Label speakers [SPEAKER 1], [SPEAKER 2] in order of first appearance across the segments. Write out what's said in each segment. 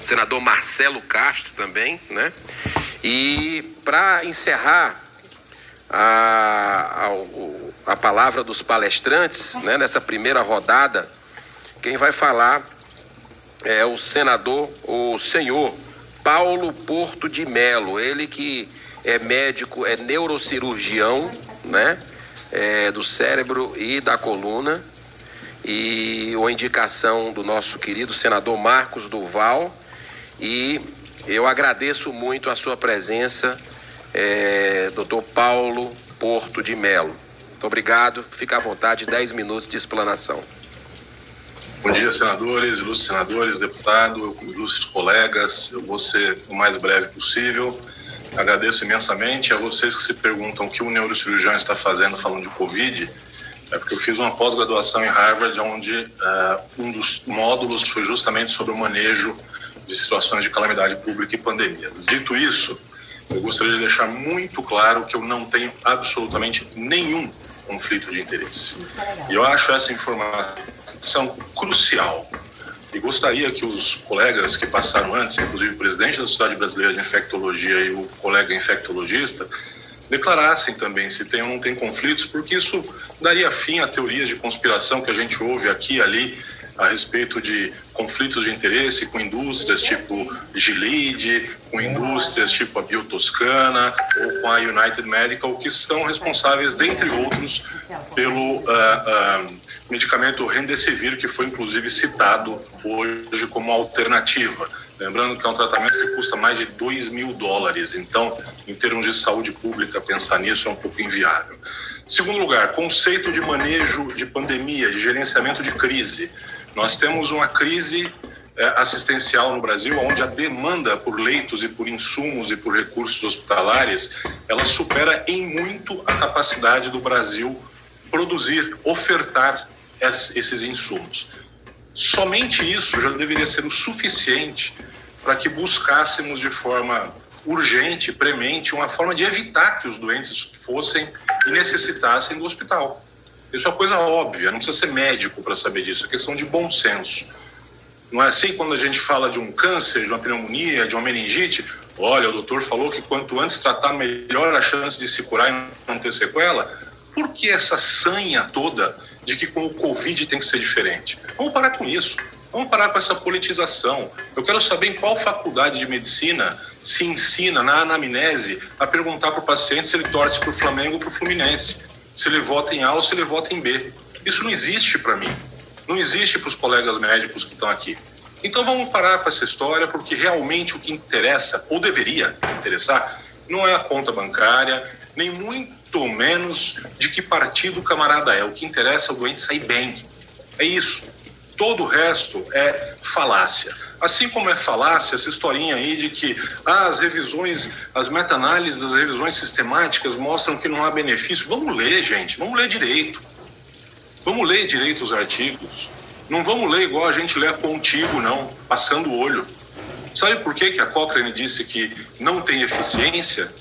[SPEAKER 1] senador Marcelo Castro também, né? E para encerrar a palavra dos palestrantes, né, nessa primeira rodada, quem vai falar é o senhor Paulo Porto de Melo, ele que é médico, é neurocirurgião, né, do cérebro e da coluna, e uma indicação do nosso querido senador Marcos Duval, e eu agradeço muito a sua presença, doutor Paulo Porto de Melo. Muito obrigado, fica à vontade, 10 minutos de explanação.
[SPEAKER 2] Bom dia, senadores, ilustres senadores, deputado, ilustres colegas. Eu vou ser o mais breve possível. Agradeço imensamente a vocês que se perguntam o que o neurocirurgião está fazendo falando de Covid. É porque eu fiz uma pós-graduação em Harvard, onde um dos módulos foi justamente sobre o manejo de situações de calamidade pública e pandemias. Dito isso, eu gostaria de deixar muito claro que eu não tenho absolutamente nenhum conflito de interesse. E eu acho essa informação crucial. E gostaria que os colegas que passaram antes, inclusive o presidente da Sociedade Brasileira de Infectologia e o colega infectologista, declarassem também se tem ou não tem conflitos, porque isso daria fim a teorias de conspiração que a gente ouve aqui e ali a respeito de conflitos de interesse com indústrias tipo Gilead, com indústrias tipo a Biotoscana ou com a United Medical, que são responsáveis, dentre outros, pelo medicamento Remdesivir, que foi inclusive citado hoje como alternativa. Lembrando que é um tratamento que custa mais de $2 mil. Então, em termos de saúde pública, pensar nisso é um pouco inviável. Segundo lugar, conceito de manejo de pandemia, de gerenciamento de crise. Nós temos uma crise assistencial no Brasil, onde a demanda por leitos e por insumos e por recursos hospitalares, ela supera em muito a capacidade do Brasil produzir, ofertar esses insumos. Somente isso já deveria ser o suficiente para que buscássemos de forma urgente, premente, uma forma de evitar que os doentes fossem e necessitassem do hospital. Isso é uma coisa óbvia, não precisa ser médico para saber disso, é questão de bom senso. Não é assim quando a gente fala de um câncer, de uma pneumonia, de uma meningite, olha, o doutor falou que quanto antes tratar, melhor a chance de se curar e não ter sequela. Por que essa sanha toda de que com o Covid tem que ser diferente? Vamos parar com isso, vamos parar com essa politização. Eu quero saber em qual faculdade de medicina se ensina na anamnese a perguntar para o paciente se ele torce para o Flamengo ou para o Fluminense, se ele vota em A ou se ele vota em B. Isso não existe para mim, não existe para os colegas médicos que estão aqui. Então vamos parar com essa história, porque realmente o que interessa, ou deveria interessar, não é a conta bancária, nem muito menos de que partido o camarada é. O que interessa é o doente sair bem. É isso. Todo o resto é falácia. Assim como é falácia essa historinha aí de que as revisões, as meta-análises, as revisões sistemáticas mostram que não há benefício. Vamos ler, gente, vamos ler direito. Vamos ler direito os artigos. Não vamos ler igual a gente lê contigo, não, passando o olho. Sabe por que a Cochrane disse que não tem eficiência?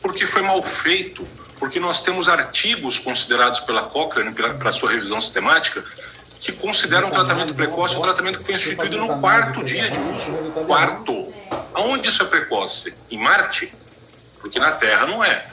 [SPEAKER 2] Porque foi mal feito. Porque nós temos artigos considerados pela Cochrane, para sua revisão sistemática, que consideram o tratamento precoce um tratamento que foi instituído no 4º dia de uso. 4º. Aonde isso é precoce? Em Marte? Porque na Terra não é.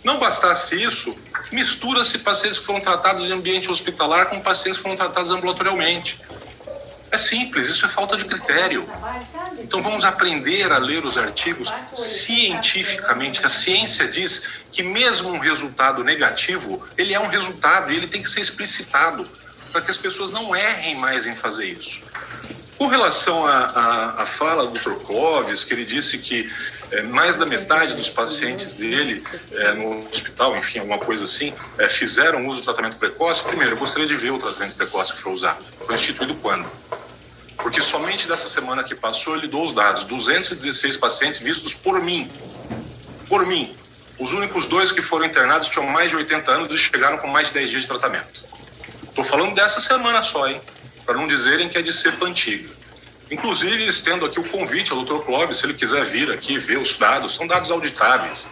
[SPEAKER 2] Não bastasse isso, mistura-se pacientes que foram tratados em ambiente hospitalar com pacientes que foram tratados ambulatorialmente. É simples, isso é falta de critério. Então vamos aprender a ler os artigos cientificamente. A ciência diz que mesmo um resultado negativo, ele é um resultado e ele tem que ser explicitado, para que as pessoas não errem mais em fazer isso. Com relação à fala do Dr. Clóvis, que ele disse que mais da metade dos pacientes dele no hospital, enfim, alguma coisa assim, fizeram uso do tratamento precoce. Primeiro, eu gostaria de ver o tratamento precoce que foi usado. Foi instituído quando? Porque somente dessa semana que passou, ele deu os dados. 216 pacientes vistos por mim. Por mim. Os únicos 2 que foram internados tinham mais de 80 anos e chegaram com mais de 10 dias de tratamento. Estou falando dessa semana só, hein? Para não dizerem que é de cepa antiga. Inclusive, estendo aqui o convite ao Dr. Clóvis, se ele quiser vir aqui ver os dados, são dados auditáveis.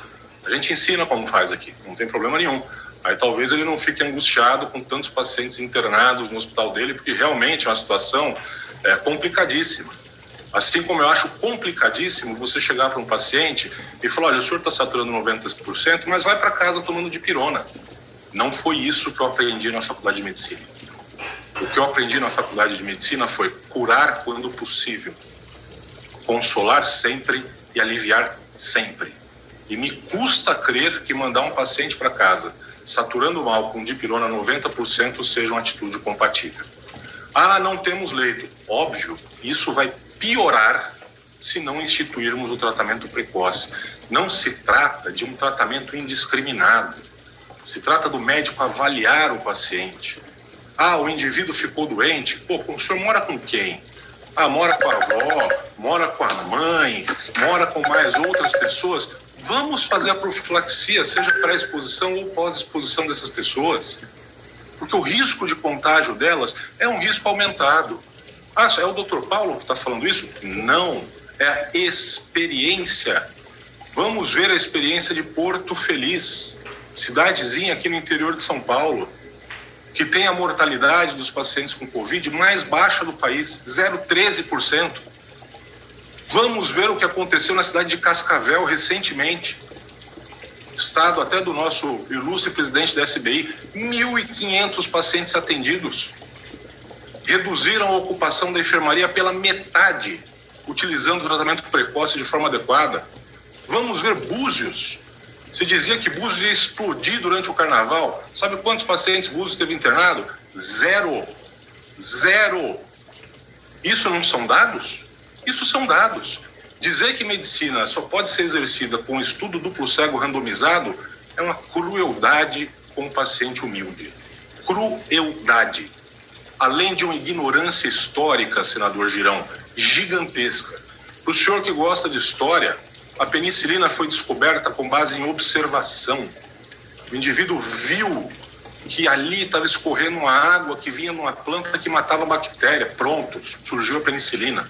[SPEAKER 2] A gente ensina como faz aqui, não tem problema nenhum. Aí talvez ele não fique angustiado com tantos pacientes internados no hospital dele, porque realmente é uma situação complicadíssima. Assim como eu acho complicadíssimo você chegar para um paciente e falar, olha, o senhor está saturando 90%, mas vai para casa tomando dipirona. Não foi isso que eu aprendi na faculdade de medicina. O que eu aprendi na faculdade de medicina foi curar quando possível, consolar sempre e aliviar sempre. E me custa crer que mandar um paciente para casa saturando mal com dipirona 90% seja uma atitude compatível. Ah, não temos leito. Óbvio, isso vai piorar se não instituirmos o tratamento precoce. Não se trata de um tratamento indiscriminado. Se trata do médico avaliar o paciente. Ah, o indivíduo ficou doente. Pô, o senhor mora com quem? Ah, mora com a avó, mora com a mãe, mora com mais outras pessoas. Vamos fazer a profilaxia, seja pré-exposição ou pós-exposição dessas pessoas. Porque o risco de contágio delas é um risco aumentado. Ah, é o Dr. Paulo que está falando isso? Não, é a experiência. Vamos ver a experiência de Porto Feliz, cidadezinha aqui no interior de São Paulo, que tem a mortalidade dos pacientes com Covid mais baixa do país, 0,13%. Vamos ver o que aconteceu na cidade de Cascavel recentemente. Estado até do nosso ilustre presidente da SBI, 1.500 pacientes atendidos. Reduziram a ocupação da enfermaria pela metade, utilizando o tratamento precoce de forma adequada. Vamos ver Búzios. Se dizia que Búzios ia explodir durante o carnaval. Sabe quantos pacientes Búzios teve internado? Zero. Isso não são dados? Isso são dados. Dizer que medicina só pode ser exercida com estudo duplo cego randomizado é uma crueldade com o paciente humilde. Crueldade. Além de uma ignorância histórica, senador Girão, gigantesca. Para o senhor que gosta de história, a penicilina foi descoberta com base em observação. O indivíduo viu que ali estava escorrendo uma água que vinha numa planta que matava a bactéria. Pronto, surgiu a penicilina.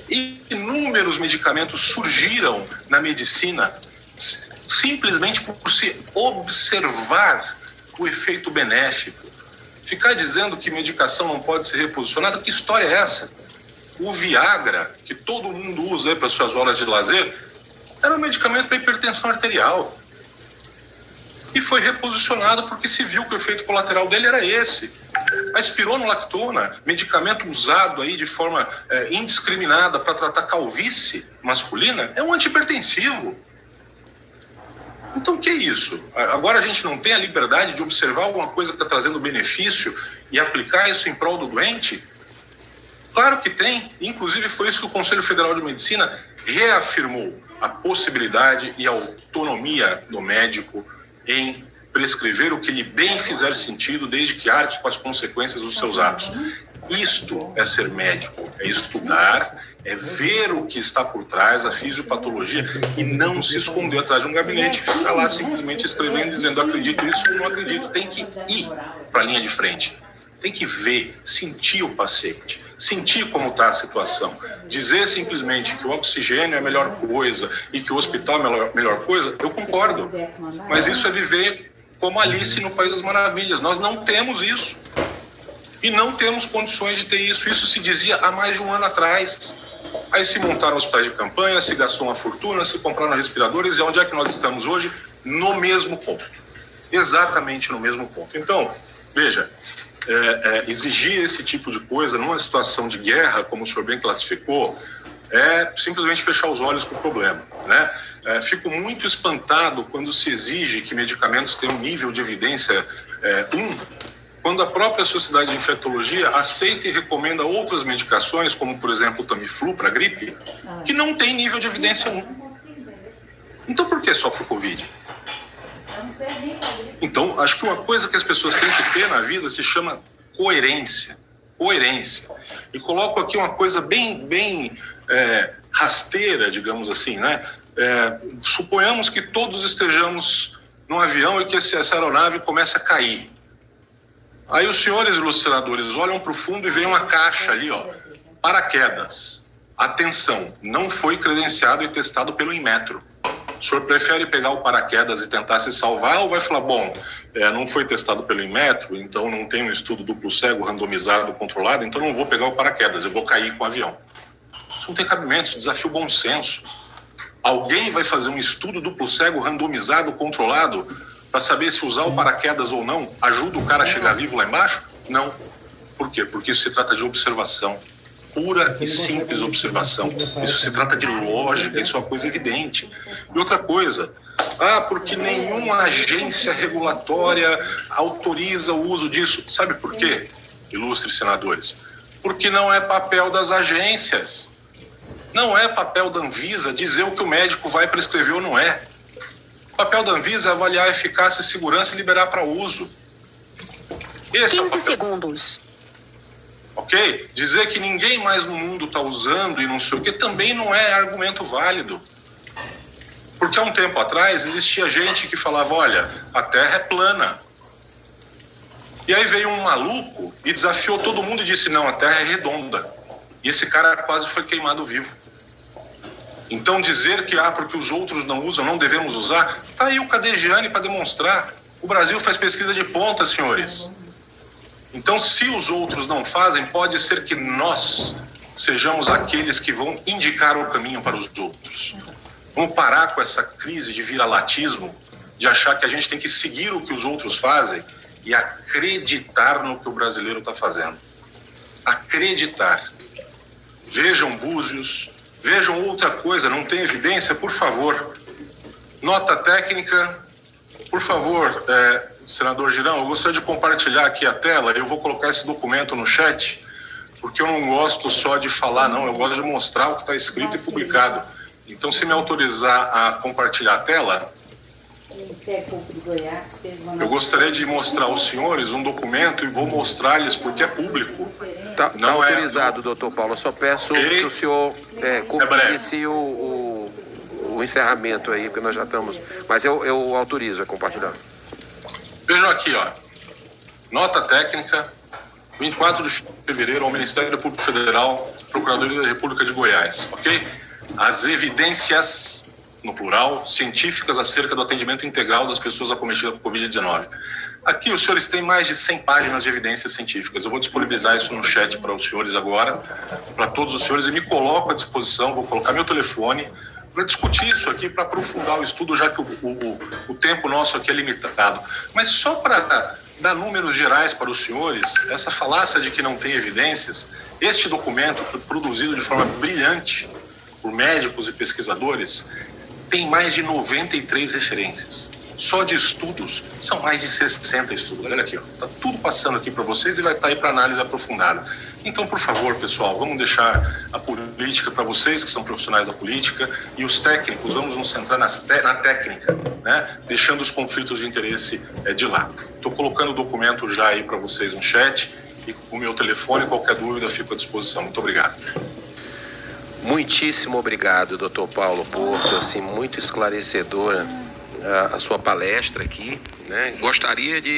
[SPEAKER 2] E inúmeros medicamentos surgiram na medicina simplesmente por se observar o efeito benéfico. Ficar dizendo que medicação não pode ser reposicionada, que história é essa? O Viagra, que todo mundo usa para suas horas de lazer, era um medicamento para hipertensão arterial. E foi reposicionado porque se viu que o efeito colateral dele era esse. A espironolactona, medicamento usado aí de forma indiscriminada para tratar calvície masculina, é um antihipertensivo. Então, o que é isso? Agora a gente não tem a liberdade de observar alguma coisa que está trazendo benefício e aplicar isso em prol do doente? Claro que tem. Inclusive, foi isso que o Conselho Federal de Medicina reafirmou, a possibilidade e a autonomia do médico em prescrever o que lhe bem fizer sentido, desde que arque com as consequências dos seus atos. Isto é ser médico, é estudar, é ver o que está por trás, a fisiopatologia, e não se esconder atrás de um gabinete e ficar lá simplesmente escrevendo, dizendo acredito isso ou não acredito. Tem que ir para a linha de frente, tem que ver, sentir o paciente, sentir como está a situação. Dizer simplesmente que o oxigênio é a melhor coisa e que o hospital é a melhor coisa, eu concordo, mas isso é viver como Alice no País das Maravilhas. Nós não temos isso. E não temos condições de ter isso. Isso se dizia há mais de um ano atrás. Aí se montaram hospitais de campanha, se gastou uma fortuna, se compraram respiradores. E onde é que nós estamos hoje? No mesmo ponto. Exatamente no mesmo ponto. Então, veja, exigir esse tipo de coisa numa situação de guerra, como o senhor bem classificou, é simplesmente fechar os olhos para o problema, né? Fico muito espantado quando se exige que medicamentos tenham um nível de evidência quando a própria Sociedade de Infectologia aceita e recomenda outras medicações, como, por exemplo, o Tamiflu para gripe, que não tem nível de evidência 1. Então, por que só para o Covid? Então, acho que uma coisa que as pessoas têm que ter na vida se chama coerência. Coerência. E coloco aqui uma coisa bem rasteira, digamos assim, né? Suponhamos que todos estejamos num avião e que essa aeronave comece a cair. Aí os senhores ilustradores olham para o fundo e veem uma caixa ali, ó, paraquedas. Atenção, não foi credenciado e testado pelo Inmetro. O senhor prefere pegar o paraquedas e tentar se salvar ou vai falar, bom, não foi testado pelo Inmetro, então não tem um estudo duplo cego randomizado, controlado, então não vou pegar o paraquedas, eu vou cair com o avião. O não tem cabimento, isso desafia o bom senso. Alguém vai fazer um estudo duplo cego, randomizado, controlado, para saber se usar o paraquedas ou não ajuda o cara a chegar vivo lá embaixo? Não. Por quê? Porque isso se trata de observação. Pura e simples observação. Isso se trata de lógica, isso é uma coisa evidente. E outra coisa, porque nenhuma agência regulatória autoriza o uso disso. Sabe por quê, ilustres senadores? Porque não é papel das agências. Não é papel da Anvisa dizer o que o médico vai prescrever ou não é. O papel da Anvisa é avaliar a eficácia e segurança e liberar para uso. Esse
[SPEAKER 3] 15 segundos.
[SPEAKER 2] Ok? Dizer que ninguém mais no mundo está usando e não sei o que também não é argumento válido. Porque há um tempo atrás existia gente que falava, olha, a Terra é plana. E aí veio um maluco e desafiou todo mundo e disse, não, a Terra é redonda. E esse cara quase foi queimado vivo. Então dizer que, porque os outros não usam, não devemos usar, tá aí o Cadegiani para demonstrar. O Brasil faz pesquisa de ponta, senhores. Então, se os outros não fazem, pode ser que nós sejamos aqueles que vão indicar o caminho para os outros. Vamos parar com essa crise de viralatismo, de achar que a gente tem que seguir o que os outros fazem e acreditar no que o brasileiro está fazendo. Acreditar. Vejam Búzios, vejam outra coisa, não tem evidência? Por favor. Nota técnica, por favor, senador Girão, eu gostaria de compartilhar aqui a tela, eu vou colocar esse documento no chat, porque eu não gosto só de falar, não, eu gosto de mostrar o que está escrito e publicado. Então, se me autorizar a compartilhar a tela, eu gostaria de mostrar aos senhores um documento e vou mostrar-lhes porque é público.
[SPEAKER 1] Tá autorizado, doutor Paulo, eu só peço que o senhor cumprisse o encerramento aí, porque nós já estamos... Mas eu autorizo a compartilhar.
[SPEAKER 2] Vejam aqui, nota técnica, 24 de fevereiro, ao Ministério Público Federal, Procuradoria da República de Goiás, ok? As evidências, no plural, científicas acerca do atendimento integral das pessoas acometidas com Covid-19. Aqui os senhores têm mais de 100 páginas de evidências científicas. Eu vou disponibilizar isso no chat para os senhores agora, para todos os senhores, e me coloco à disposição, vou colocar meu telefone, para discutir isso aqui, para aprofundar o estudo, já que o tempo nosso aqui é limitado. Mas só para dar números gerais para os senhores, essa falácia de que não tem evidências, este documento, produzido de forma brilhante por médicos e pesquisadores, tem mais de 93 referências. Só de estudos, são mais de 60 estudos. Olha aqui, está tudo passando aqui para vocês e vai estar aí para análise aprofundada. Então, por favor, pessoal, vamos deixar a política para vocês, que são profissionais da política, e os técnicos, vamos nos centrar na técnica, né? Deixando os conflitos de interesse de lado. Estou colocando o documento já aí para vocês no chat, e com o meu telefone, qualquer dúvida, fico à disposição. Muito obrigado.
[SPEAKER 1] Muitíssimo obrigado, doutor Paulo Porto, assim, muito esclarecedora a sua palestra aqui, né? Gostaria de